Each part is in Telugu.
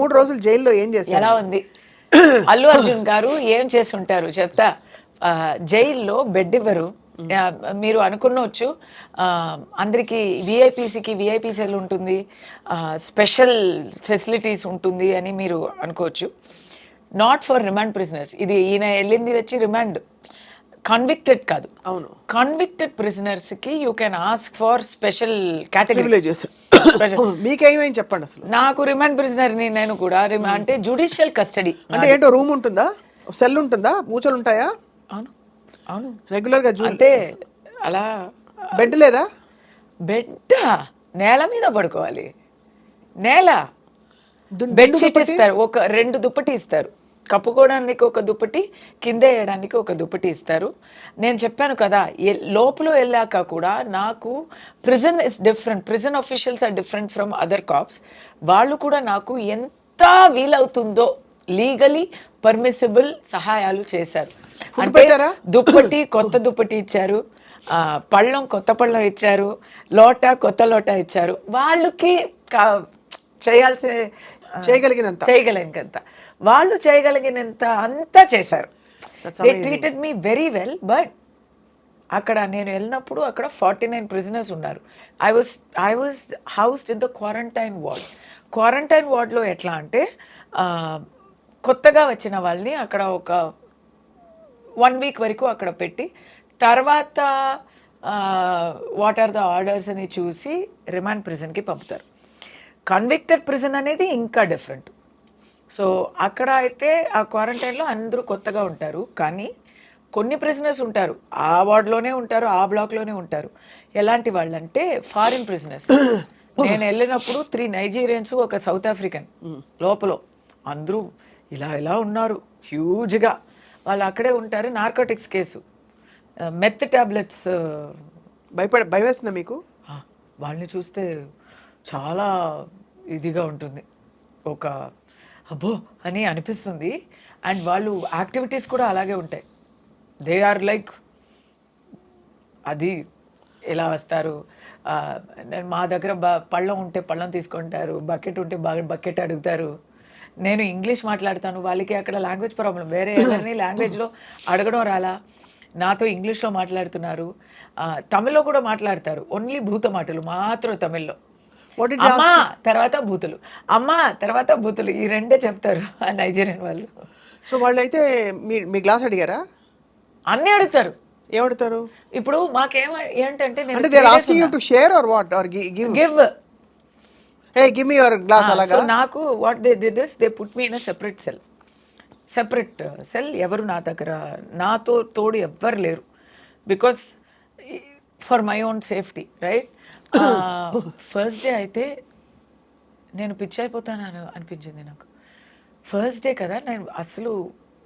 3 రోజులు జైల్లో ఏం చేశారు? ఎలా ఉంది అల్లు అర్జున్ గారు ఏం చేసి ఉంటారు చెప్తా. జైల్లో బెడ్ ఇవ్వరు. మీరు అనుకున్నవచ్చు అందరికి విఐపీసీకి విఐపీ సెల్ ఉంటుంది, స్పెషల్ ఫెసిలిటీస్ ఉంటుంది అని మీరు అనుకోవచ్చు. Not for remand prisoners. ఇది ఈయన వెళ్ళింది వచ్చి రిమాండ్, కన్విక్టెడ్ కాదు. అవును, కన్విక్టెడ్ ప్రిజనర్స్ కి you can ask for special category. మీకేమైంది చెప్పండి అసలు. నాకు రిమాండ్ ప్రిజనర్ ని నేను కూడా అంటే జుడిషియల్ కస్టడీ అంటే ఏంటో రూమ్ ఉంటుందా, సెల్ ఉంటుందా, మూచలు ఉంటాయా? అవును అవును రెగ్యులర్ గా అంటే అలా. బెడ్ లేదా? బెడ్ నేల మీద పడుకోవాలి. నేల బెడ్షీట్ ఇస్తారు, ఒక 2 దుప్పటి ఇస్తారు, కప్పుకోవడానికి ఒక దుప్పటి, కింద వేయడానికి ఒక దుప్పటి ఇస్తారు. నేను చెప్పాను కదా లోపల వెళ్ళాక కూడా నాకు prison is different, prison officials are different from other cops. వాళ్ళు కూడా నాకు ఎంత వీలవుతుందో లీగలీ పర్మిసిబుల్ సహాయాలు చేశారు. అంటే దుప్పటి కొత్త దుప్పటి ఇచ్చారు, పళ్ళం కొత్త పళ్ళం ఇచ్చారు, లోట కొత్త లోట ఇచ్చారు. వాళ్ళకి చేయగలిగినంత వాళ్ళు చేయగలిగినంత అంతా చేశారు. They treated me very well. But అక్కడ నేను వెళ్ళినప్పుడు అక్కడ 49 ప్రిజనర్స్ ఉన్నారు. I was housed in the quarantine ward. Quarantine వార్డ్లో ఎట్లా అంటే కొత్తగా వచ్చిన వాళ్ళని అక్కడ ఒక 1 వీక్ వరకు అక్కడ పెట్టి తర్వాత వాట్ ఆర్ ద ఆర్డర్స్ అని చూసి రిమాండ్ ప్రిజన్కి పంపుతారు. కన్విక్టెడ్ ప్రిజన్ అనేది ఇంకా డిఫరెంట్. సో అక్కడ అయితే ఆ క్వారంటైన్లో అందరూ కొత్తగా ఉంటారు. కానీ కొన్ని ప్రిజనర్స్ ఉంటారు ఆ వార్డ్లోనే ఉంటారు, ఆ బ్లాక్లోనే ఉంటారు. ఎలాంటి వాళ్ళంటే ఫారిన్ ప్రిజనర్స్. నేను వెళ్ళినప్పుడు 3 నైజీరియన్స్, ఒక సౌత్ ఆఫ్రికన్ లోపల అందరూ ఇలా ఉన్నారు హ్యూజ్గా. వాళ్ళు అక్కడే ఉంటారు. Narcotics case, meth tablets. భయవేస్తుందా మీకు? వాళ్ళని చూస్తే చాలా ఇదిగా ఉంటుంది, ఒక అబ్బో అని అనిపిస్తుంది. అండ్ వాళ్ళు యాక్టివిటీస్ కూడా అలాగే ఉంటాయి. దే ఆర్ లైక్ అది ఎలా వస్తారు. మా దగ్గర పళ్ళం ఉంటే పళ్ళం తీసుకుంటారు, బకెట్ ఉంటే బకెట్ అడుగుతారు. నేను ఇంగ్లీష్ మాట్లాడతాను, వాళ్ళకి అక్కడ లాంగ్వేజ్ ప్రాబ్లం. వేరే ఎవరిని లాంగ్వేజ్లో అడగడం రాలా, నాతో ఇంగ్లీష్లో మాట్లాడుతున్నారు. తమిళ్లో కూడా మాట్లాడతారు, ఓన్లీ భూత మాటలు మాత్రం తమిళ్లో. అమ్మా తర్వాత బూతులు, అమ్మా తర్వాత బూతులు, ఈ 2 చెప్తారు ఆ నైజీరియన్ వాళ్ళు. సో వాళ్ళు అయితే మీ గ్లాస్ అడిగారా? అన్నీ అడుగుతారు. ఏమడుగుతారు? ఇప్పుడు మాకేం ఏంటంటే నాకు what they did is they put me in a separate cell. ఎవరు నా దగ్గర నాతో తోడు ఎవ్వరు లేరు, because for my own safety, right. First day అయితే నేను పిచ్చి అయిపోతాను అనిపించింది నాకు. ఫస్ట్ డే కదా, నేను అసలు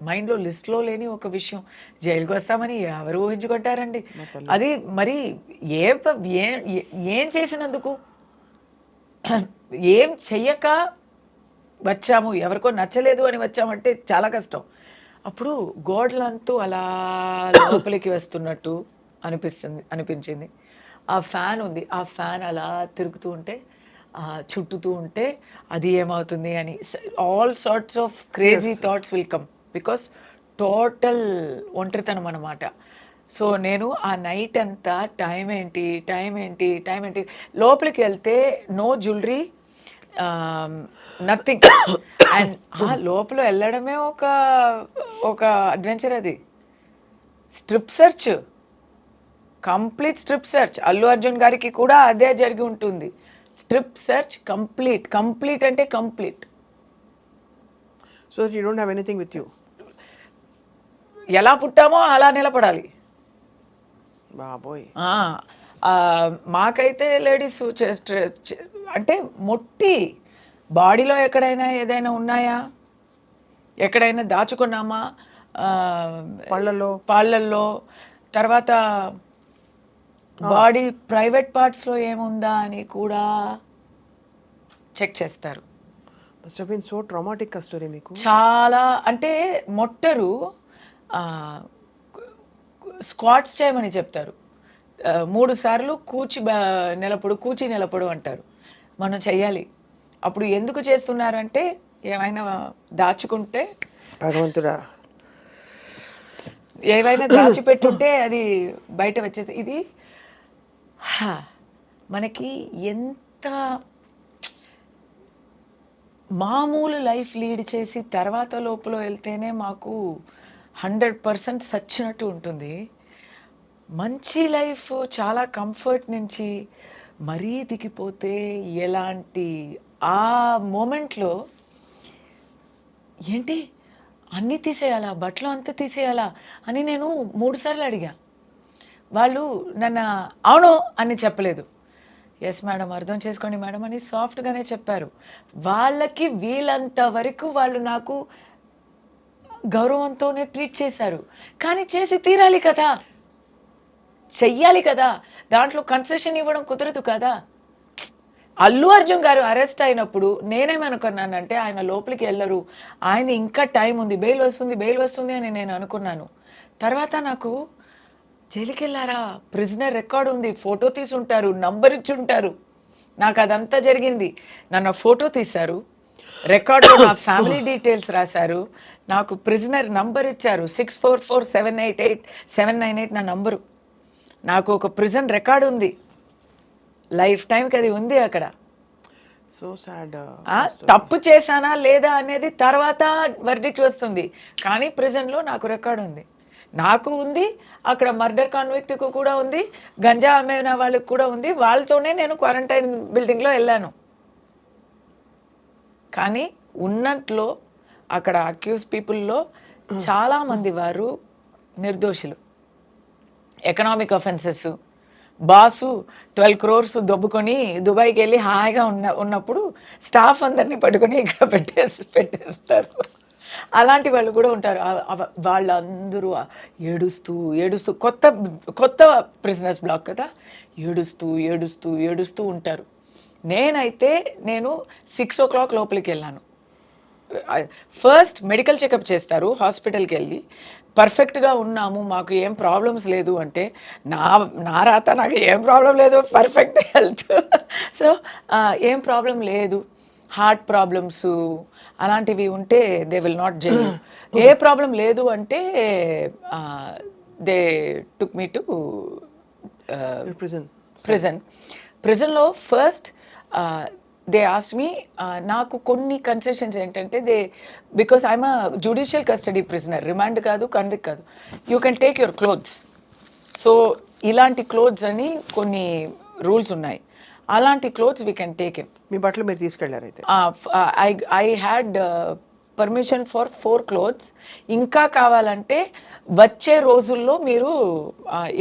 మైండ్లో లిస్ట్లో లేని ఒక విషయం, జైలుకి వస్తామని ఎవరు ఊహించుకుంటారండి. అది మరి ఏం చేసినందుకు, ఏం చెయ్యక వచ్చాము, ఎవరికో నచ్చలేదు అని వచ్చామంటే చాలా కష్టం. అప్పుడు గోడలంతూ అలా లోపలికి వస్తున్నట్టు అనిపించింది. ఆ ఫ్యాన్ ఉంది, ఆ ఫ్యాన్ అలా తిరుగుతూ ఉంటే, చుట్టుతూ ఉంటే అది ఏమవుతుంది అని all sorts of crazy thoughts will come, because total ఒంటరితనం అన్నమాట. సో నేను ఆ నైట్ అంతా టైం ఏంటి లోపలికి వెళ్తే నో జ్యువెలరీ, నథింగ్. అండ్ లోపల వెళ్ళడమే ఒక అడ్వెంచర్. అది strip search, complete strip search. Allu Arjun గారికి కూడా అదే జరిగి ఉంటుంది. స్ట్రిప్ సెర్చ్ కంప్లీట్ అంటే complete. So you don't have anything with you. ఎలా పుట్టామో అలా నిలబడాలి బాబోయ్. మాకైతే లేడీస్ అంటే మొట్టి బాడీలో ఎక్కడైనా ఏదైనా ఉన్నాయా, ఎక్కడైనా దాచుకున్నామా పాళ్ళల్లో, తర్వాత బాడీ ప్రైవేట్ పార్ట్స్లో ఏముందా అని కూడా చెక్ చేస్తారు. Must have been so traumatic story మీకు. చాలా అంటే మొట్టరు స్క్వాట్స్ చేయమని చెప్తారు. 3 సార్లు కూచి నిలబడు అంటారు. మనం చెయ్యాలి. అప్పుడు ఎందుకు చేస్తున్నారంటే ఏమైనా దాచుకుంటే, భగవంతుడా. ఏవైనా దాచిపెట్టుంటే అది బయట వచ్చేసి ఇది మనకి ఎంత మామూలు లైఫ్ లీడ్ చేసి తర్వాత లోపల వెళ్తేనే మాకు 100% సచ్చినట్టు ఉంటుంది. మంచి లైఫ్ చాలా కంఫర్ట్ నుంచి మరీ దిగిపోతే ఎలాంటి ఆ మూమెంట్లో ఏంటి అన్నీ తీసేయాలా, బట్టలు అంతా తీసేయాలా అని నేను 3 సార్లు అడిగా. వాళ్ళు నన్ను అవును అని చెప్పలేదు. ఎస్ మేడం, అర్థం చేసుకోండి మేడం అని సాఫ్ట్గానే చెప్పారు. వాళ్ళకి వీలంత వరకు వాళ్ళు నాకు గౌరవంతోనే ట్రీట్ చేశారు. కానీ చేసి తీరాలి కదా, చెయ్యాలి కదా, దాంట్లో కన్సెషన్ ఇవ్వడం కుదరదు కదా. అల్లు అర్జున్ గారు అరెస్ట్ అయినప్పుడు నేనేమనుకున్నానంటే ఆయన లోపలికి వెళ్ళరు, ఆయన ఇంకా టైం ఉంది, బెయిల్ వస్తుంది అని నేను అనుకున్నాను. తర్వాత నాకు జైలుకి వెళ్ళారా, ప్రిజనర్ రికార్డు ఉంది, ఫోటో తీసి ఉంటారు, నంబర్ ఇచ్చి ఉంటారు. నాకు అదంతా జరిగింది. నన్ను ఫోటో తీశారు, రికార్డులో నా ఫ్యామిలీ డీటెయిల్స్ రాశారు, నాకు ప్రిజనర్ నంబర్ ఇచ్చారు, 644788 నా నంబరు. నాకు ఒక ప్రిజన్ రికార్డు ఉంది, లైఫ్ టైంకి అది ఉంది అక్కడ. So sad. తప్పు చేశానా లేదా అనేది తర్వాత వర్డిక్ట్ వస్తుంది, కానీ ప్రిజన్లో నాకు రికార్డు ఉంది, నాకు ఉంది, అక్కడ మర్డర్ కాన్విక్ట్కు కూడా ఉంది, గంజా అమ్మిన వాళ్ళకి కూడా ఉంది. వాళ్ళతోనే నేను క్వారంటైన్ బిల్డింగ్లో వెళ్ళాను. కానీ ఉన్నట్లో అక్కడ అక్యూజ్ పీపుల్లో చాలామంది వారు నిర్దోషులు. ఎకనామిక్ అఫెన్సెస్, బాసు 12 crores దొబ్బుకొని దుబాయ్కి వెళ్ళి హాయిగా ఉన్నప్పుడు స్టాఫ్ అందరినీ పట్టుకొని ఇక్కడ పెట్టేస్తారు. అలాంటి వాళ్ళు కూడా ఉంటారు. వాళ్ళందరూ ఏడుస్తూ కొత్త ప్రిజనర్స్ బ్లాక్ కదా, ఏడుస్తూ ఉంటారు. నేను 6 o'clock లోపలికి వెళ్ళాను. ఫస్ట్ మెడికల్ చెకప్ చేస్తారు, హాస్పిటల్కి వెళ్ళి పర్ఫెక్ట్గా ఉన్నాము, మాకు ఏం ప్రాబ్లమ్స్ లేదు అంటే నా రాత నాకు ఏం ప్రాబ్లం లేదు, పర్ఫెక్ట్ హెల్త్. సో ఏం ప్రాబ్లం లేదు, హార్ట్ ప్రాబ్లమ్స్ అలాంటివి ఉంటే దే విల్ నాట్ జైల్. ఏ ప్రాబ్లం లేదు అంటే దే టుక్ మీ టు ప్రిజన్లో ఫస్ట్ దే ఆస్క్డ్ మీ. నాకు కొన్ని కన్సెషన్స్ ఏంటంటే because I'm a judicial custody prisoner, remand కాదు, కన్విక్ట్ కాదు, you can take your clothes. So ఇలాంటి క్లోత్స్ అని కొన్ని రూల్స్ ఉన్నాయి, అలాంటి clothes we can take in. మీ బట్టలు మీరు తీసుకెళ్లారు అయితే? I had permission for 4 clothes. ఇంకా కావాలంటే వచ్చే రోజుల్లో మీరు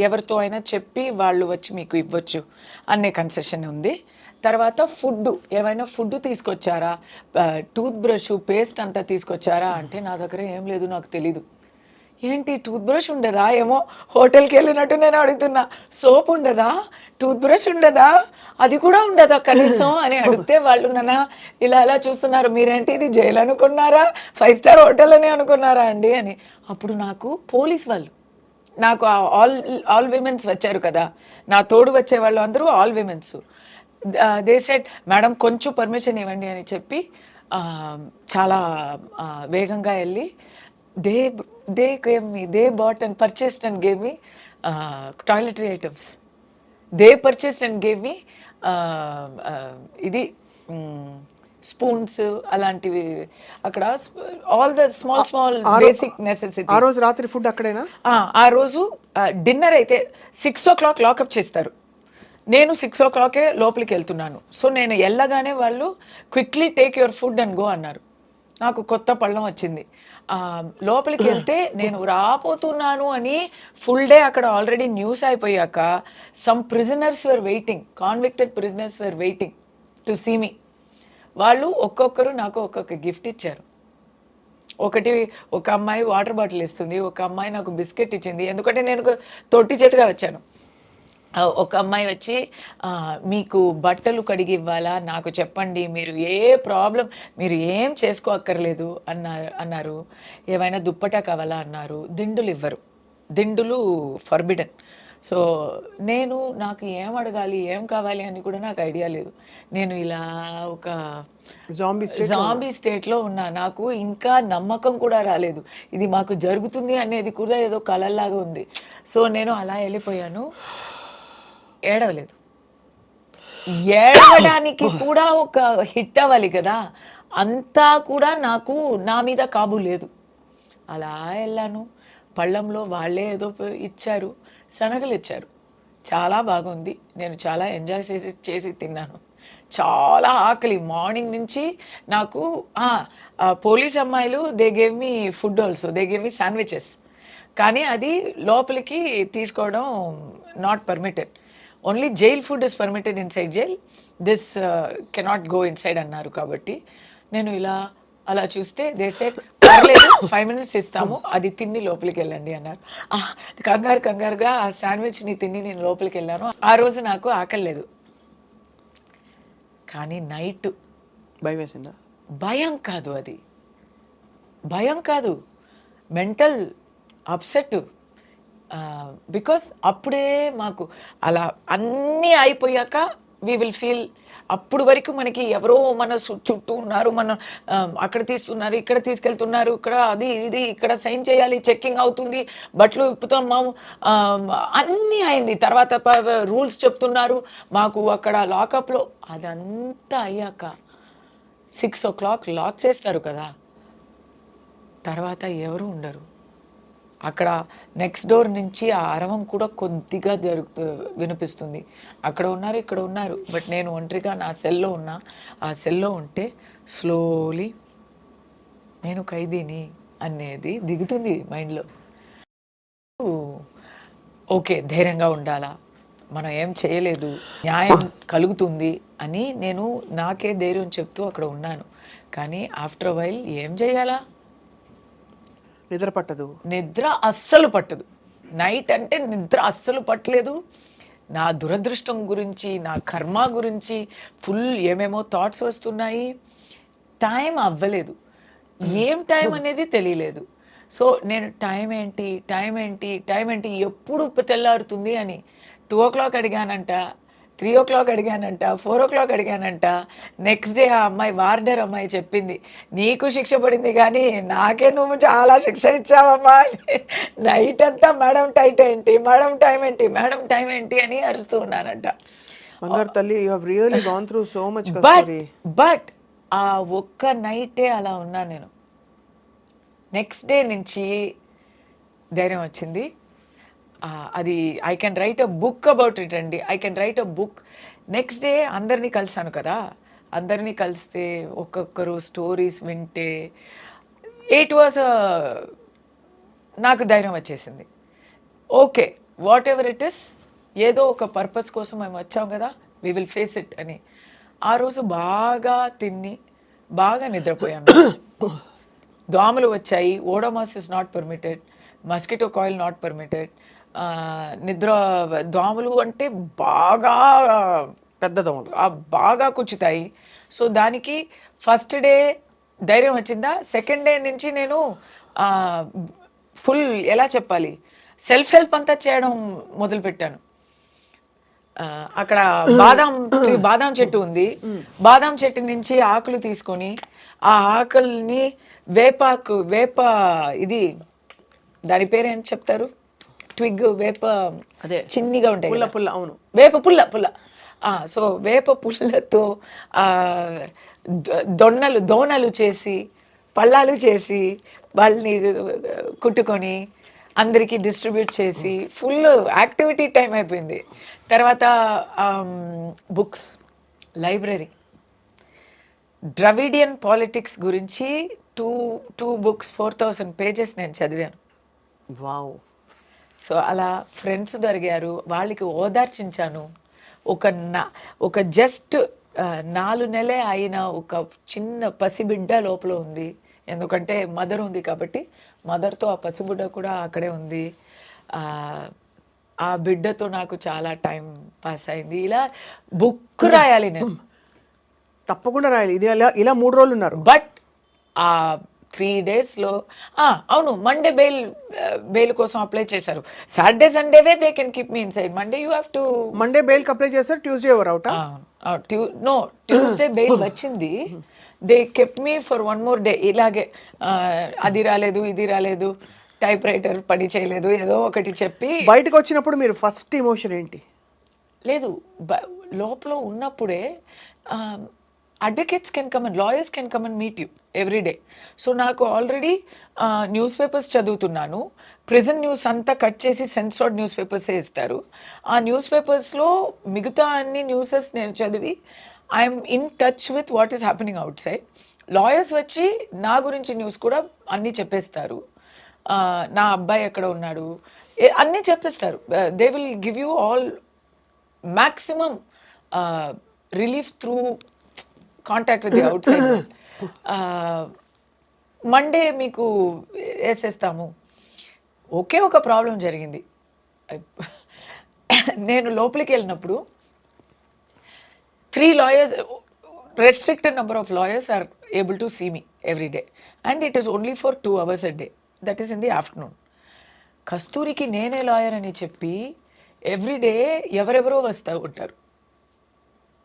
ఎవరితో అయినా చెప్పి వాళ్ళు వచ్చి మీకు ఇవ్వచ్చు అనే కన్సెషన్ ఉంది. తర్వాత ఫుడ్, ఏమైనా ఫుడ్ తీసుకొచ్చారా, టూత్ బ్రష్, పేస్ట్ అంతా తీసుకొచ్చారా అంటే నా దగ్గర ఏం లేదు, నాకు తెలీదు. ఏంటి టూత్ బ్రష్ ఉండదా, ఏమో హోటల్కి వెళ్ళినట్టు నేను అడుగుతున్నా. సోప్ ఉండదా, టూత్ బ్రష్ ఉండదా, అది కూడా ఉండదా కనీసం అని అడిగితే వాళ్ళు నన్ను ఇలా చూస్తున్నారు, మీరేంటి ఇది జైలు అనుకున్నారా, 5 star హోటల్ అని అనుకున్నారా అండి అని. అప్పుడు నాకు పోలీస్ వాళ్ళు, నాకు ఆల్ విమెన్స్ వచ్చారు కదా, నా తోడు వచ్చే వాళ్ళు అందరూ all women's. They said madam కొంచెం పర్మిషన్ ఇవ్వండి అని చెప్పి చాలా వేగంగా వెళ్ళి they bought and purchased and gave me toiletry items. They purchased and gave me ఇది స్పూన్స్ అలాంటివి, అక్కడ all the small basic necessity. ఆ రోజు రాత్రి ఫుడ్ అక్కడేనా? ఆ రోజు డిన్నర్ అయితే 6 o'clock లాకప్ చేస్తారు. నేను 6 o'clock లోపలికి వెళ్తున్నాను. సో నేను వెళ్ళగానే వాళ్ళు quickly take your food and go అన్నారు. నాకు కొత్త పళ్ళం వచ్చింది. లోపలికి వెళ్తే నేను రాపోతున్నాను అని ఫుల్ డే అక్కడ ఆల్రెడీ న్యూస్ అయిపోయాక some prisoners were waiting, convicted prisoners were waiting to see me. వాళ్ళు ఒక్కొక్కరు నాకు ఒక్కొక్క గిఫ్ట్ ఇచ్చారు. ఒక అమ్మాయి వాటర్ బాటిల్ ఇస్తుంది, ఒక అమ్మాయి నాకు బిస్కెట్ ఇచ్చింది, ఎందుకంటే నేను తొట్టి చేతిగా వచ్చాను. ఒక అమ్మాయి వచ్చి మీకు బట్టలు కడిగి ఇవ్వాలా, నాకు చెప్పండి, మీరు ఏ ప్రాబ్లం, మీరు ఏం చేసుకోక్కర్లేదు అన్నారు. ఏమైనా దుప్పటా కావాలా అన్నారు. దిండులు ఇవ్వరు, దిండులు ఫర్బిడన్. సో నాకు ఏం అడగాలి ఏం కావాలి అని కూడా నాకు ఐడియా లేదు. నేను ఇలా ఒక జాంబీ స్టేట్లో ఉన్నా. నాకు ఇంకా నమ్మకం కూడా రాలేదు, ఇది మాకు జరుగుతుంది అనేది కూడా ఏదో కలల్లాగా ఉంది. సో నేను అలా వెళ్ళిపోయాను. ఏడవలేదు, ఏడవడానికి కూడా ఒక హిట్ అవ్వాలి కదా, అంతా కూడా నాకు నా మీద కాబు లేదు. అలా వెళ్ళాను. పళ్ళంలో వాళ్ళే ఏదో ఇచ్చారు, శనగలు ఇచ్చారు, చాలా బాగుంది. నేను చాలా ఎంజాయ్ చేసి తిన్నాను. చాలా ఆకలి మార్నింగ్ నుంచి నాకు. పోలీస్ అమ్మాయిలు they gave me food also, they gave me sandwiches, కానీ అది లోపలికి తీసుకోవడం not permitted. Only jail food is permitted inside jail, this cannot go inside అన్నారు. కాబట్టి నేను ఇలా అలా చూస్తే దే సెడ్ పర్లేదు 5 minutes ఇస్తాము, అది తిని లోపలికి వెళ్ళండి అన్నారు. కంగారుగా ఆ శాండ్విచ్ని తిని నేను లోపలికి వెళ్ళాను. ఆ రోజు నాకు ఆకలి లేదు. కానీ నైట్ భయం వేసిందా? భయం కాదు, అది భయం కాదు, మెంటల్ అప్సెట్. బికాస్ అప్పుడే మాకు అలా అన్నీ అయిపోయాక వీ విల్ ఫీల్, అప్పుడు వరకు మనకి ఎవరో మన చుట్టూ ఉన్నారు, మనం అక్కడ తీస్తున్నారు, ఇక్కడ తీసుకెళ్తున్నారు, ఇక్కడ అది ఇది, ఇక్కడ సైన్ చేయాలి, చెక్కింగ్ అవుతుంది, బట్టలు విప్పుతాము, అన్నీ అయింది. తర్వాత రూల్స్ చెప్తున్నారు మాకు అక్కడ లాకప్లో. అదంతా అయ్యాక 6 o'clock లాక్ చేస్తారు కదా, తర్వాత ఎవరు ఉండరు అక్కడ. నెక్స్ట్ డోర్ నుంచి ఆ అరవం కూడా కొద్దిగా వినిపిస్తుంది. అక్కడ ఉన్నారు, ఇక్కడ ఉన్నారు, బట్ నేను ఒంటరిగా నా సెల్లో ఉన్నా. ఆ సెల్లో ఉంటే స్లోలీ నేను ఖైదీని అనేది దిగుతుంది మైండ్లో. ఓకే, ధైర్యంగా ఉండాలా, మనం ఏం చేయలేదు, న్యాయం కలుగుతుంది అని నేను నాకే ధైర్యం చెప్తూ అక్కడ ఉన్నాను. కానీ ఆఫ్టర్ అ వైల్ ఏం చేయాలా, నిద్ర పట్టదు, నిద్ర అస్సలు పట్టదు. నైట్ అంటే నిద్ర అస్సలు పట్టలేదు. నా దురదృష్టం గురించి, నా కర్మ గురించి ఫుల్ ఏమేమో థాట్స్ వస్తున్నాయి. టైం అవ్వలేదు, ఏం టైం అనేది తెలియలేదు. సో నేను టైం ఏంటి ఎప్పుడు తెల్లారుతుంది అని 2 o'clock అడిగానంట, 3 o'clock అడిగానంట, 4 o'clock అడిగానంట. Next day ఆ అమ్మాయి, వార్డర్ అమ్మాయి చెప్పింది, నీకు శిక్ష పడింది కానీ నాకే నువ్వు చాలా శిక్ష ఇచ్చావమ్మా. నైట్ అంతా మేడం టైం ఏంటి అని అరుస్తూ ఉన్నానంట. బట్ ఆ ఒక్క నైటే అలా ఉన్నాను నేను. నెక్స్ట్ డే నుంచి ధైర్యం వచ్చింది. అది I can write a book about it అండి. I can write a book. Next day అందరినీ కలిసాను కదా, అందరినీ కలిస్తే ఒక్కొక్కరు స్టోరీస్ వింటే ఇట్ వాజ్ నాకు ధైర్యం వచ్చేసింది. Okay, what ever it is, ఏదో ఒక పర్పస్ కోసం మేము వచ్చాం కదా, వీ విల్ ఫేస్ ఇట్ అని. ఆ రోజు బాగా తిని బాగా నిద్రపోయాను. దోమలు వచ్చాయి, Odomos is not permitted, mosquito coil not permitted. దోమలు అంటే బాగా పెద్ద దోమలు, బాగా కుచ్చుతాయి. సో దానికి ఫస్ట్ డే ధైర్యం వచ్చిందా, సెకండ్ డే నుంచి నేను ఫుల్ ఎలా చెప్పాలి, సెల్ఫ్ హెల్ప్ అంతా చేయడం మొదలుపెట్టాను. అక్కడ బాదాం చెట్టు ఉంది, బాదాం చెట్టు నుంచి ఆకులు తీసుకొని ఆ ఆకుల్ని వేప ఇది దాని పేరు ఏంటి చెప్తారు, ట్విగ్, వేప, అదే చిన్నగా ఉంటాయి, పుల్ల. అవును, వేప పుల్ల. సో వేప పుల్లతో దోణలు చేసి, పళ్ళాలు చేసి, వాళ్ళని కుట్టుకొని అందరికీ డిస్ట్రిబ్యూట్ చేసి ఫుల్ యాక్టివిటీ టైం అయిపోయింది. తర్వాత బుక్స్, లైబ్రరీ, ద్రవిడియన్ పాలిటిక్స్ గురించి టూ బుక్స్ 4000 pages నేను చదివాను. వావ్. సో అలా ఫ్రెండ్స్ దొరికారు, వాళ్ళకి ఓదార్చించాను. ఒక జస్ట్ 4 నెలలే అయిన ఒక చిన్న పసిబిడ్డ లోపల ఉంది. ఎందుకంటే మదర్ ఉంది కాబట్టి మదర్తో ఆ పసిబిడ్డ కూడా అక్కడే ఉంది. ఆ బిడ్డతో నాకు చాలా టైం పాస్ అయింది. ఇలా బుక్ రాయాలి నేను, తప్పకుండా రాయాలి. ఇది ఇలా 3 రోజులు ఉన్నారు. బట్ ఆ 3 డేస్లో అవును మండే బెయిల్ కోసం అప్లై చేశారు. సాటర్డే సండేవే they can keep me inside. Monday you have to Monday బెయిల్కి అప్లై చేస్తారు, ట్యూస్డే ఎవరు అవుట్? నో ట్యూస్డే బెయిల్ వచ్చింది. They kept me for 1 more day. ఇలాగే అది రాలేదు ఇది రాలేదు, టైప్ రైటర్ పని చేయలేదు, ఏదో ఒకటి చెప్పి. బయటకు వచ్చినప్పుడు మీరు ఫస్ట్ ఎమోషన్ ఏంటి? లేదు లోపల ఉన్నప్పుడే advocates can come and lawyers can come and meet you every day. So నాకు ఆల్రెడీ న్యూస్ పేపర్స్ చదువుతున్నాను. ప్రిజన్ న్యూస్ అంతా కట్ చేసి సెన్సార్డ్ న్యూస్ పేపర్సే ఇస్తారు. ఆ న్యూస్ పేపర్స్లో మిగతా అన్ని న్యూసెస్ నేను చదివి I'm in touch with what is happening out side. Lawyers వచ్చి నా గురించి న్యూస్ కూడా అన్నీ చెప్పేస్తారు. నా అబ్బాయి ఎక్కడ ఉన్నాడు అన్నీ చెప్పేస్తారు. They will give you all maximum relief through contact with the outside world. Monday మీకు వేసేస్తాము. ఒకే ఒక ప్రాబ్లం జరిగింది. నేను లోపలికి వెళ్ళినప్పుడు 3 lawyers, restricted number of lawyers are able to see me every day and it is only for 2 hours a day, that is in the afternoon. కస్తూరికి నేనే లాయర్ అని చెప్పి ఎవ్రీడే ఎవరెవరో వస్తూ ఉంటారు.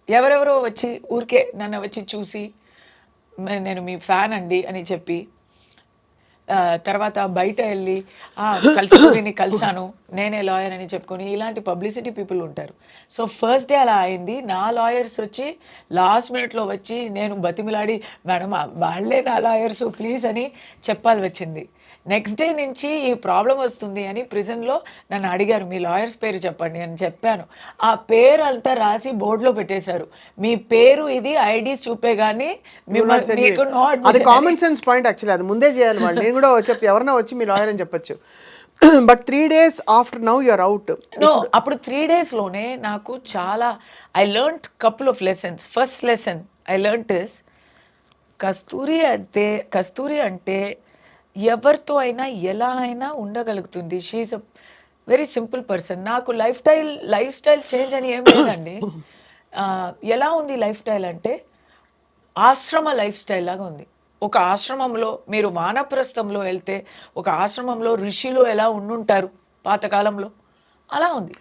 ఎవరెవరో వచ్చి ఊరికే నన్ను వచ్చి చూసి నేను మీ ఫ్యాన్ అండి అని చెప్పి, తర్వాత బయట వెళ్ళి కస్తూరిని కలిసాను నేనే లాయర్ అని చెప్పుకొని, ఇలాంటి పబ్లిసిటీ పీపుల్ ఉంటారు. సో ఫస్ట్ డే అలా అయింది. నా లాయర్స్ వచ్చి లాస్ట్ మినిట్లో వచ్చి నేను బతిమిలాడి మేడం వాళ్ళే నా లాయర్స్ ప్లీజ్ అని చెప్పాలి వచ్చింది. నెక్స్ట్ డే నుంచి ఈ ప్రాబ్లం వస్తుంది అని ప్రిజన్లో నన్ను అడిగారు మీ లాయర్స్ పేరు చెప్పండి అని చెప్పాను. ఆ పేరు అంతా రాసి బోర్డులో పెట్టేశారు. మీ పేరు ఇది ఐడీస్ చూపే కానీ అది కామన్ సెన్స్ పాయింట్ యాక్చువల్లీ. అది ముందే చేయాలి వాళ్ళు. నేను కూడా చెప్పి ఎవరన్నా వచ్చి మీ లాయర్ అని చెప్పొచ్చు. But 3 days after now you're out. No అప్పుడు 3 daysలోనే నాకు చాలా I learned couple of lessons. First lesson I learned is Kasturi అంటే ఎవరితో అయినా ఎలా అయినా ఉండగలుగుతుంది. She's a very simple person. నాకు లైఫ్ స్టైల్ చేంజ్ అని ఏం లేదండి. ఎలా ఉంది లైఫ్ స్టైల్ అంటే ఆశ్రమ లైఫ్ స్టైల్ లాగా ఉంది. ఒక ఆశ్రమంలో మీరు వానప్రస్థంలో వెళ్తే ఒక ఆశ్రమంలో ఋషిలో ఎలా ఉండుంటారు పాతకాలంలో అలా ఉంది.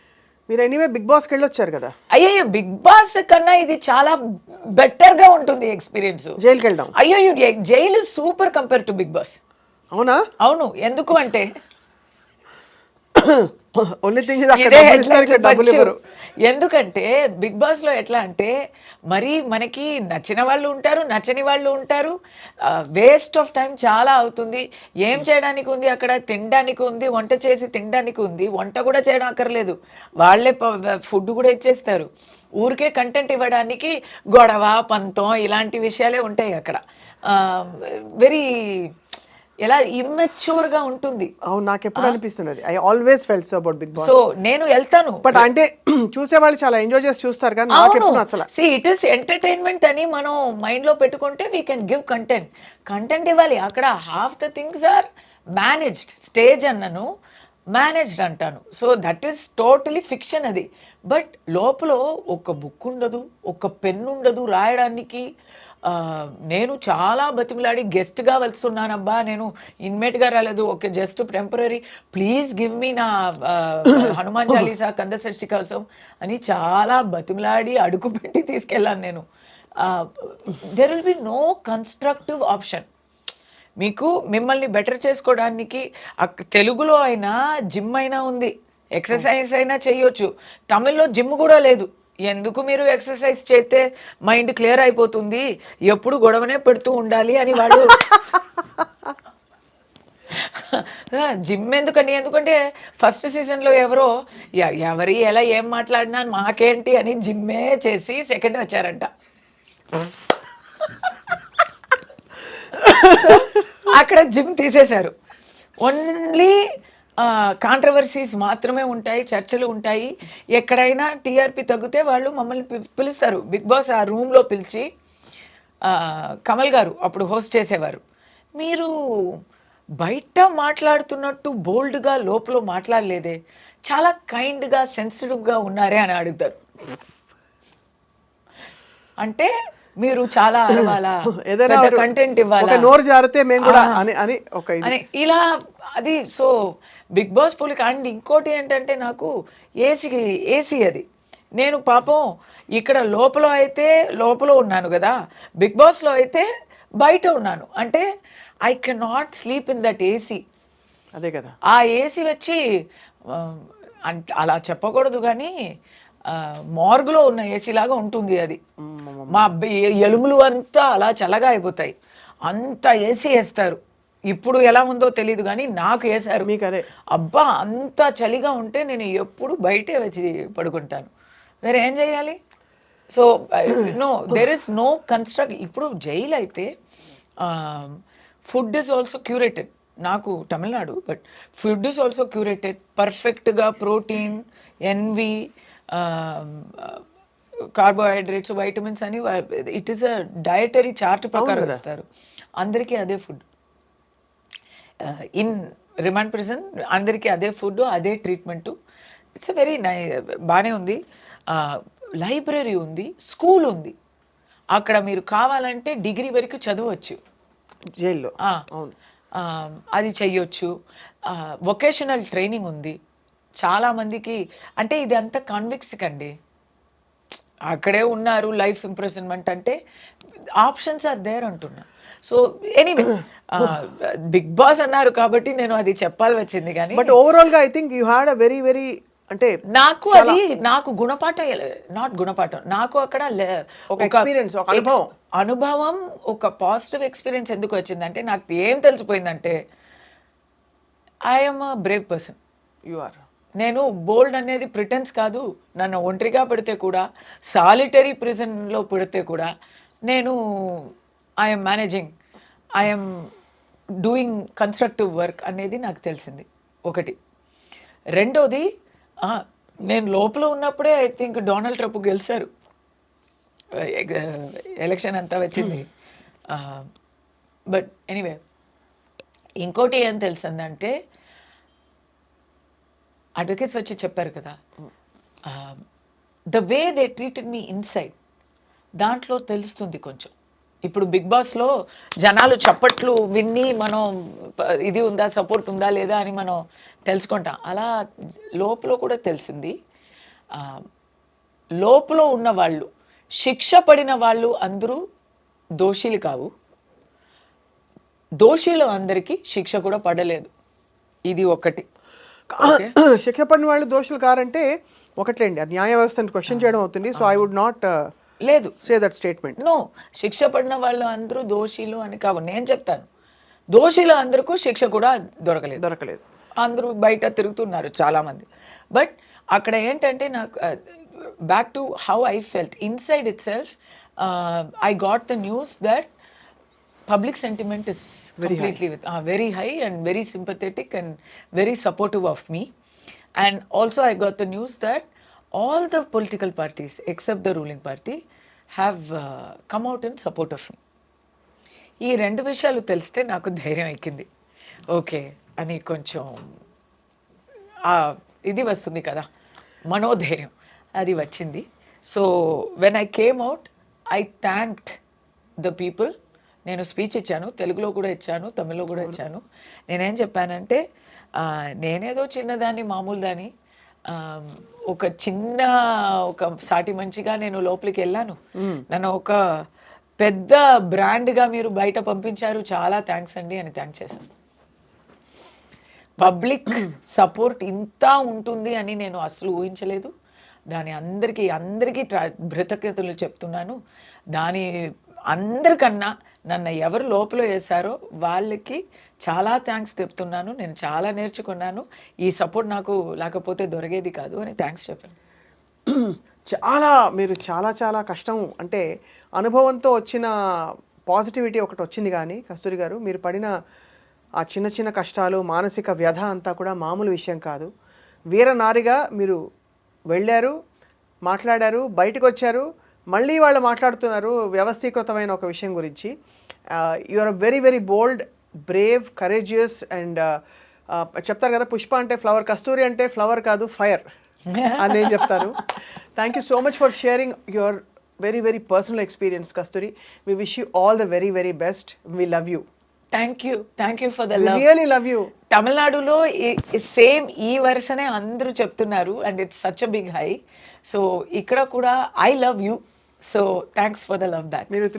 మీరు ఎనీవే బిగ్ బాస్కి వెళ్ళొచ్చారు కదా. అయ్యో బిగ్ బాస్ కన్నా ఇది చాలా బెటర్గా ఉంటుంది ఎక్స్పీరియన్స్. జైలుకి వెళ్దాం. అయ్యో జైలు super compare to Bigg Boss. అవునా? అవును. ఎందుకు అంటే ఎందుకంటే బిగ్ బాస్ లో ఎట్లా అంటే మరి మనకి నచ్చిన వాళ్ళు ఉంటారు, నచ్చని వాళ్ళు ఉంటారు. వేస్ట్ ఆఫ్ టైం చాలా అవుతుంది. ఏం చేయడానికి ఉంది అక్కడ? తినడానికి ఉంది, వంట చేసి తినడానికి ఉంది. వంట కూడా చేయడం అక్కర్లేదు, వాళ్ళే ఫుడ్ కూడా ఇచ్చేస్తారు. ఊరికే కంటెంట్ ఇవ్వడానికి గొడవ పంతం ఇలాంటి విషయాలే ఉంటాయి అక్కడ. వెరీ ఎలా ఇమ్మెచ్యూర్గా ఉంటుంది. అవును, నాకు ఎప్పుడు అనిపిస్తున్నది. I always felt so about Bigg Boss. So నేను వెళ్తాను, బట్ అంటే చూసేవాళ్ళు చాలా ఎంజాయ్ చేసి చూస్తారు కానీ నాకు ఎప్పుడు నచ్చల. సి ఇట్ ఇస్ ఎంటర్టైన్మెంట్ అని మనం మైండ్లో పెట్టుకుంటే వీ కెన్ గివ్ కంటెంట్ ఇవ్వాలి. అక్కడ half the things are managed. Stage అన్నను మేనేజ్డ్ అంటాను. So that is totally fiction అది. బట్ లోపల ఒక బుక్ ఉండదు, ఒక పెన్ ఉండదు రాయడానికి. నేను చాలా బతిమిలాడి గెస్ట్గా వెళ్తున్నానబ్బా, నేను ఇన్మేట్గా రాలేదు, okay just temporary, please give me నా హనుమాన్ చాలీసా కందసృష్టి కోసం అని చాలా బతిమిలాడి అడుగు పెట్టి తీసుకెళ్ళాను నేను. There will be no constructive option. మీకు మిమ్మల్ని బెటర్ చేసుకోవడానికి తెలుగులో అయినా జిమ్ అయినా ఉంది, ఎక్సర్సైజ్ అయినా చేయొచ్చు. తమిళ్లో జిమ్ కూడా లేదు. ఎందుకు మీరు ఎక్సర్సైజ్ చేస్తే మైండ్ క్లియర్ అయిపోతుంది, ఎప్పుడు గొడవనే పెడుతూ ఉండాలి అని వాళ్ళు జిమ్ ఎందుకండి? ఎందుకంటే ఫస్ట్ సీజన్లో ఎవరి ఎలా ఏం మాట్లాడినా మాకేంటి అని జిమ్మే చేసి సెకండ్ వచ్చారంట. అక్కడ జిమ్ తీసేశారు. ఓన్లీ కాంట్రవర్సీస్ మాత్రమే ఉంటాయి, చర్చలు ఉంటాయి. ఎక్కడైనా టీఆర్పీ తగ్గితే వాళ్ళు మమ్మల్ని పిలుస్తారు. బిగ్ బాస్ ఆ రూమ్లో పిలిచి, కమల్ గారు అప్పుడు హోస్ట్ చేసేవారు, మీరు బయట మాట్లాడుతున్నట్టు బోల్డ్గా లోపల మాట్లాడలేదే, చాలా కైండ్గా సెన్సిటివ్గా ఉన్నారే అని అడుగుతారు. అంటే మీరు చాలా అరవాలా, ఏదైనా పెద్ద ఒక- కంటెంట్ ఒక ఇవ్వాలా నోరు జారితే మేము కూడా అని అని ఒక ఇది. అని ఇలా అది. సో బిగ్ బాస్ పులికి అండ్ ఇంకోటి ఏంటంటే నాకు ఏసీ అది. నేను పాపం ఇక్కడ లోపల ఉన్నాను కదా, బిగ్ బాస్లో అయితే బయట ఉన్నాను. అంటే I can not sleep in that AC. అదే కదా. ఆ ఏసీ వచ్చి అలా చెప్పకూడదు కానీ మార్గులో ఉన్న ఏసీ లాగా ఉంటుంది అది. మా ఎలుములు అంతా అలా చల్లగా అయిపోతాయి, అంత ఏసీ వేస్తారు. ఇప్పుడు ఎలా ఉందో తెలియదు కానీ నాకు వేశారు. మీకు అదే అబ్బా అంత చలిగా ఉంటే నేను ఎప్పుడు బయటే వచ్చి పడుకుంటాను. వేరే ఏం చేయాలి? So no, there is no construct. ఇప్పుడు జైలు అయితే ఫుడ్ ఇస్ ఆల్సో క్యూరేటెడ్. నాకు Tamil Nadu, but food is also curated పర్ఫెక్ట్గా. ప్రోటీన్, ఎన్వి, కార్బోహైడ్రేట్స్, వైటమిన్స్ అని it is a dietary chart ప్రకారం ఇస్తారు. అందరికీ అదే ఫుడ్. ఇన్ రిమాండ్ ప్రిజన్ అందరికీ అదే ఫుడ్, అదే ట్రీట్మెంటు. ఇట్స్ వెరీ బాగానే ఉంది. లైబ్రరీ ఉంది, స్కూల్ ఉంది. అక్కడ మీరు కావాలంటే డిగ్రీ వరకు చదవచ్చు జైల్లో. అవును, అది చెయ్యొచ్చు. వొకేషనల్ ట్రైనింగ్ ఉంది చాలామందికి. అంటే ఇది అంతా కన్విక్స్కి అండి, అక్కడే ఉన్నారు. లైఫ్ ఇంప్రెసన్మెంట్ అంటే ఆప్షన్స్ ఆర్ దేర్ అంటున్నా. సో ఎనీవే బిగ్ బాస్ అన్నారు కాబట్టి నేను అది చెప్పాలి వచ్చింది. కానీ బట్ ఓవరాల్ గా I think you had a very very అంటే నాకు గుణపాఠం, నాట్ గుణపాఠం, నాకు అక్కడ ఒక ఎక్స్పీరియన్స్, ఒక అనుభవం, ఒక పాజిటివ్ ఎక్స్పీరియన్స్ ఎందుకు వచ్చిందంటే నాకు ఏం తెలిసిపోయిందంటే I'm a brave person. You are. నేను బోల్డ్ అనేది ప్రిటెన్స్ కాదు. నన్ను ఒంటరిగా పెడితే కూడా, సాలిటరీ ప్రిజన్లో పెడితే కూడా నేను I'm managing, I'm doing constructive work అనేది నాకు తెలిసింది ఒకటి. రెండోది, నేను లోపల ఉన్నప్పుడే ఐ థింక్ డొనాల్డ్ ట్రంప్ గెలిచారు, ఎలక్షన్ అంతా వచ్చింది. బట్ ఎనీవే ఇంకోటి ఏం తెలిసిందంటే అడ్వకేట్స్ వచ్చి చెప్పారు కదా, the way they treated me inside, దాంట్లో తెలుస్తుంది కొంచెం. ఇప్పుడు బిగ్ బాస్లో జనాలు చప్పట్లు విన్ని మనం ఇది ఉందా, సపోర్ట్ ఉందా లేదా అని మనం తెలుసుకుంటాం. అలా లోపల కూడా తెలిసింది. లోపల ఉన్న వాళ్ళు, శిక్ష పడిన వాళ్ళు అందరూ దోషులు కావు, దోషులు అందరికీ శిక్ష కూడా పడలేదు. ఇది ఒకటి. శిక్ష పడిన వాళ్ళు దోషులు కారంటే ఒకట్లేండి, న్యాయ వ్యవస్థను క్వశ్చన్ చేయడం అవుతుంది. సో ఐ వుడ్ నాట్ లేదు సే దట్ స్టేట్మెంట్. నో, శిక్ష పడిన వాళ్ళు అందరూ దోషులు అని కావు. నేను చెప్తాను, దోషులు అందరికీ శిక్ష కూడా దొరకలేదు. అందరూ బయట తిరుగుతున్నారు చాలామంది. బట్ అక్కడ ఏంటంటే నాకు back to how I felt inside it self, I got the news that public sentiment is completely very high and very sympathetic and very supportive of me. And also I got the news that all the political parties except the ruling party have come out in support of me. ఈ రెండు విషయాలు తెలిస్తే నాకు ధైర్యం ఎక్కింది. ఓకే అని కొంచెం ఇది వస్తుంది కదా, మనోధైర్యం, అది వచ్చింది. So when I came out I thanked the people. నేను స్పీచ్ ఇచ్చాను, తెలుగులో కూడా ఇచ్చాను, తమిళ్లో కూడా ఇచ్చాను. నేనేం చెప్పానంటే, నేనేదో చిన్నదాన్ని, మామూలు దాన్ని, ఒక సాటి మంచిగా నేను లోపలికి వెళ్ళాను. నన్ను ఒక పెద్ద బ్రాండ్గా మీరు బయట పంపించారు, చాలా థ్యాంక్స్ అండి అని థ్యాంక్ చేశాను. పబ్లిక్ సపోర్ట్ ఇంత ఉంటుంది అని నేను అసలు ఊహించలేదు. దాని అందరికీ కృతజ్ఞతలు చెప్తున్నాను. దాని అందరికన్నా నన్ను ఎవరు లోపల వేశారో వాళ్ళకి చాలా థ్యాంక్స్ చెప్తున్నాను. నేను చాలా నేర్చుకున్నాను. ఈ సపోర్ట్ నాకు లేకపోతే దొరికేది కాదు అని థ్యాంక్స్ చెప్పాను. మీరు చాలా కష్టం అంటే అనుభవంతో వచ్చిన పాజిటివిటీ ఒకటి వచ్చింది. కానీ కస్తూరి గారు, మీరు పడిన ఆ చిన్న కష్టాలు, మానసిక వ్యధ అంతా కూడా మామూలు విషయం కాదు. వీరనారిగా మీరు వెళ్ళారు, మాట్లాడారు, బయటకు వచ్చారు, మళ్ళీ వాళ్ళు మాట్లాడుతున్నారు వ్యవస్థీకృతమైన ఒక విషయం గురించి. You are very very bold, brave, courageous and చెప్తారు కదా, పుష్ప అంటే ఫ్లవర్, కస్తూరి అంటే ఫ్లవర్ కాదు ఫైర్ అని నేను చెప్తాను. Thank you so much for sharing your very very personal experience Kasthuri. We wish you all the very very best. We love you. Thank you for the love. Really love you. తమిళనాడులో సేమ్ ఈ వరుసనే అందరూ చెప్తున్నారు and it's such a big high. So ఇక్కడ కూడా I love you. So thanks for the love back. మీరు